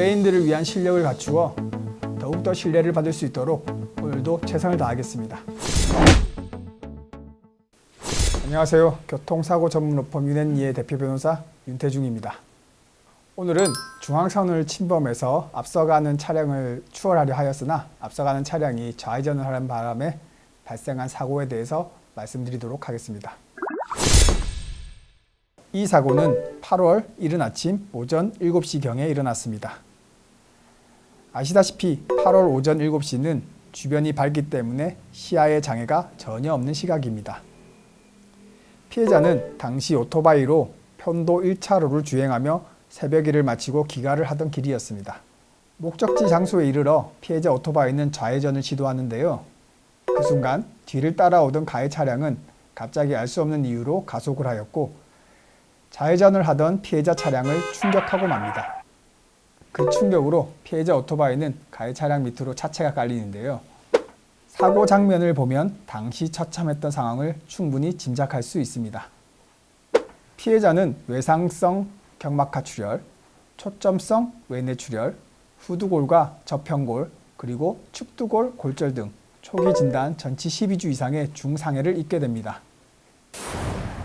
의뢰인들을 위한 실력을 갖추어 더욱더 신뢰를 받을 수 있도록 오늘도 최선을 다하겠습니다. 안녕하세요. 교통사고 전문로펌 윤앤리의 대표 변호사 윤태중입니다. 오늘은 중앙선을 침범해서 앞서가는 차량을 추월하려 하였으나 앞서가는 차량이 좌회전을 하는 바람에 발생한 사고에 대해서 말씀드리도록 하겠습니다. 이 사고는 8월 이른 아침 오전 7시경에 일어났습니다. 아시다시피 8월 오전 7시는 주변이 밝기 때문에 시야에 장애가 전혀 없는 시각입니다. 피해자는 당시 오토바이로 편도 1차로를 주행하며 새벽일을 마치고 귀가를 하던 길이었습니다. 목적지 장소에 이르러 피해자 오토바이는 좌회전을 시도하는데요. 그 순간 뒤를 따라오던 가해 차량은 갑자기 알 수 없는 이유로 가속을 하였고 좌회전을 하던 피해자 차량을 충격하고 맙니다. 그 충격으로 피해자 오토바이는 가해 차량 밑으로 차체가 깔리는데요. 사고 장면을 보면 당시 처참했던 상황을 충분히 짐작할 수 있습니다. 피해자는 외상성 경막하 출혈, 초점성 외내 출혈, 후두골과 저평골, 그리고 측두골 골절 등 초기 진단 전치 12주 이상의 중상해를 입게 됩니다.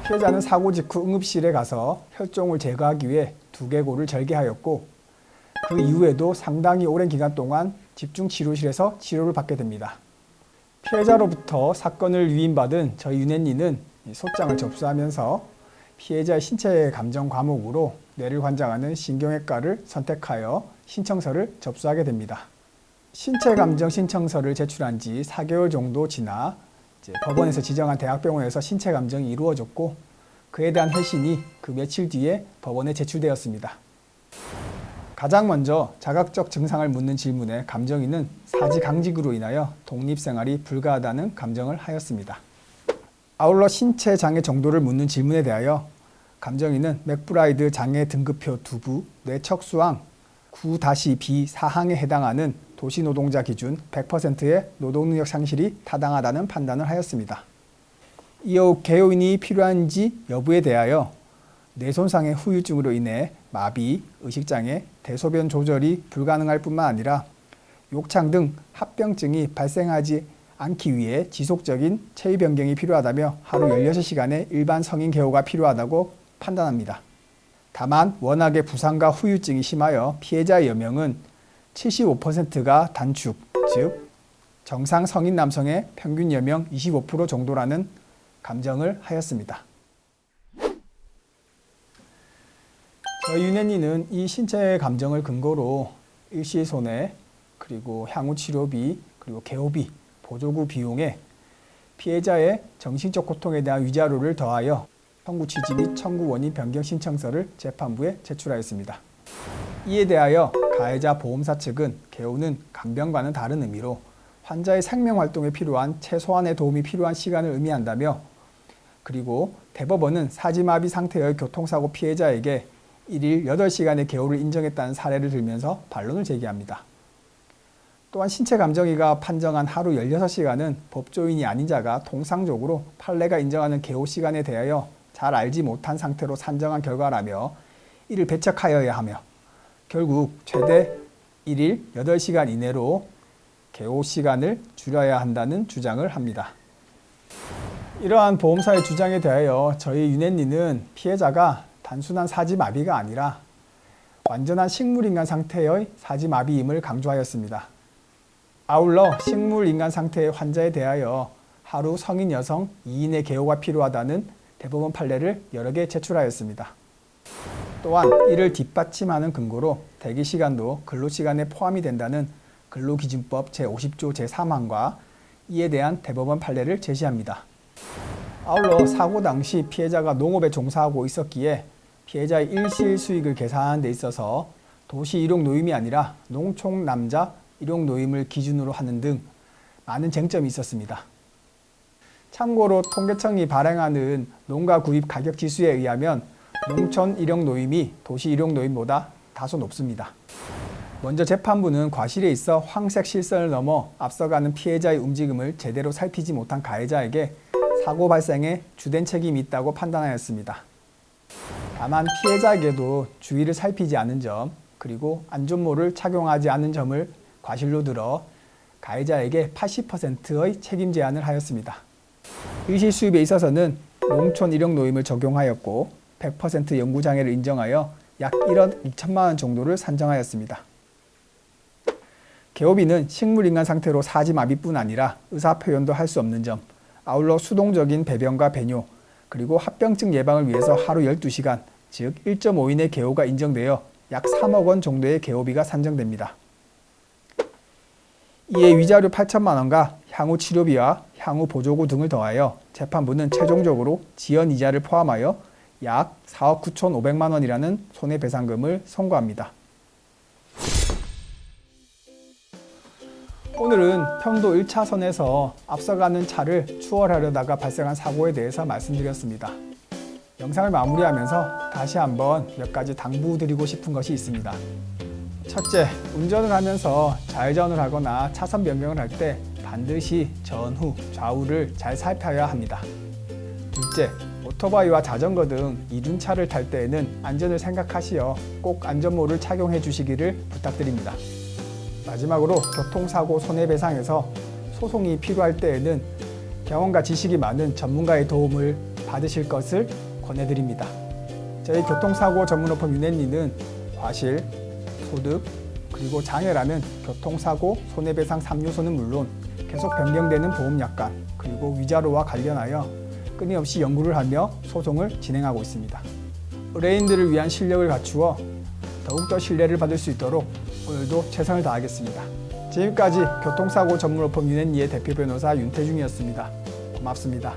피해자는 사고 직후 응급실에 가서 혈종을 제거하기 위해 두개골을 절개하였고 그 이후에도 상당히 오랜 기간 동안 집중치료실에서 치료를 받게 됩니다. 피해자로부터 사건을 위임받은 저희 윤앤리는 소장을 접수하면서 피해자의 신체 감정 과목으로 뇌를 관장하는 신경외과를 선택하여 신청서를 접수하게 됩니다. 신체 감정 신청서를 제출한 지 4개월 정도 지나 법원에서 지정한 대학병원에서 신체 감정이 이루어졌고 그에 대한 회신이 그 며칠 뒤에 법원에 제출되었습니다. 가장 먼저 자각적 증상을 묻는 질문에 감정인은 사지강직으로 인하여 독립생활이 불가하다는 감정을 하였습니다. 아울러 신체 장애 정도를 묻는 질문에 대하여 감정인은 맥브라이드 장애 등급표 두부 뇌척수항 9-B 사항에 해당하는 도시노동자 기준 100%의 노동능력 상실이 타당하다는 판단을 하였습니다. 이후 개요인이 필요한지 여부에 대하여 뇌손상의 후유증으로 인해 마비, 의식장애, 대소변 조절이 불가능할 뿐만 아니라 욕창 등 합병증이 발생하지 않기 위해 지속적인 체위 변경이 필요하다며 하루 16시간의 일반 성인 개호가 필요하다고 판단합니다. 다만 워낙에 부상과 후유증이 심하여 피해자의 여명은 75%가 단축, 즉 정상 성인 남성의 평균 여명 25% 정도라는 감정을 하였습니다. 저희 윤앤리는 이 신체 감정을 근거로 일시손해, 그리고 향후 치료비, 그리고 개호비, 보조구 비용에 피해자의 정신적 고통에 대한 위자료를 더하여 청구 취지 및 청구 원인 변경 신청서를 재판부에 제출하였습니다. 이에 대하여 가해자 보험사 측은 개호는 간병과는 다른 의미로 환자의 생명활동에 필요한 최소한의 도움이 필요한 시간을 의미한다며 그리고 대법원은 사지마비 상태의 교통사고 피해자에게 1일 8시간의 개호를 인정했다는 사례를 들면서 반론을 제기합니다. 또한 신체감정의가 판정한 하루 16시간은 법조인이 아닌 자가 통상적으로 판례가 인정하는 개호 시간에 대하여 잘 알지 못한 상태로 산정한 결과라며 이를 배척하여야 하며 결국 최대 1일 8시간 이내로 개호 시간을 줄여야 한다는 주장을 합니다. 이러한 보험사의 주장에 대하여 저희 윤앤리는 피해자가 단순한 사지마비가 아니라 완전한 식물인간 상태의 사지마비임을 강조하였습니다. 아울러 식물인간 상태의 환자에 대하여 하루 성인 여성 2인의 개호가 필요하다는 대법원 판례를 여러 개 제출하였습니다. 또한 이를 뒷받침하는 근거로 대기시간도 근로시간에 포함이 된다는 근로기준법 제50조 제3항과 이에 대한 대법원 판례를 제시합니다. 아울러 사고 당시 피해자가 농업에 종사하고 있었기에 피해자의 일실 수익을 계산하는 데 있어서 도시 일용 노임이 아니라 농촌 남자 일용 노임을 기준으로 하는 등 많은 쟁점이 있었습니다. 참고로 통계청이 발행하는 농가 구입 가격 지수에 의하면 농촌 일용 노임이 도시 일용 노임보다 다소 높습니다. 먼저 재판부는 과실에 있어 황색 실선을 넘어 앞서가는 피해자의 움직임을 제대로 살피지 못한 가해자에게 사고 발생에 주된 책임이 있다고 판단하였습니다. 다만 피해자에게도 주의를 살피지 않은 점, 그리고 안전모를 착용하지 않은 점을 과실로 들어 가해자에게 80%의 책임 제한을 하였습니다. 의실 수입에 있어서는 농촌 일용 노임을 적용하였고 100% 연구장애를 인정하여 약 1억 2천만 원 정도를 산정하였습니다. 개호비는 식물인간 상태로 사지마비뿐 아니라 의사표현도 할 수 없는 점, 아울러 수동적인 배변과 배뇨, 그리고 합병증 예방을 위해서 하루 12시간, 즉 1.5인의 개호가 인정되어 약 3억 원 정도의 개호비가 산정됩니다. 이에 위자료 8천만 원과 향후 치료비와 향후 보조구 등을 더하여 재판부는 최종적으로 지연 이자를 포함하여 약 4억 9천5백만 원이라는 손해배상금을 선고합니다. 오늘은 편도 1차선에서 앞서가는 차를 추월하려다가 발생한 사고에 대해서 말씀드렸습니다. 영상을 마무리하면서 다시 한번 몇 가지 당부드리고 싶은 것이 있습니다. 첫째, 운전을 하면서 좌회전을 하거나 차선 변경을 할 때 반드시 전후, 좌우를 잘 살펴야 합니다. 둘째, 오토바이와 자전거 등 이륜차를 탈 때에는 안전을 생각하시어 꼭 안전모를 착용해 주시기를 부탁드립니다. 마지막으로 교통사고 손해배상에서 소송이 필요할 때에는 경험과 지식이 많은 전문가의 도움을 받으실 것을 권해드립니다. 저희 교통사고 전문업체 유네니는 과실, 소득, 그리고 장애라는 교통사고 손해배상 3요소는 물론 계속 변경되는 보험약관, 그리고 위자료와 관련하여 끊임없이 연구를 하며 소송을 진행하고 있습니다. 의뢰인들을 위한 실력을 갖추어 더욱더 신뢰를 받을 수 있도록 오늘도 최선을 다하겠습니다. 지금까지 교통사고 전문업체 유네니의 대표 변호사 윤태중이었습니다. 고맙습니다.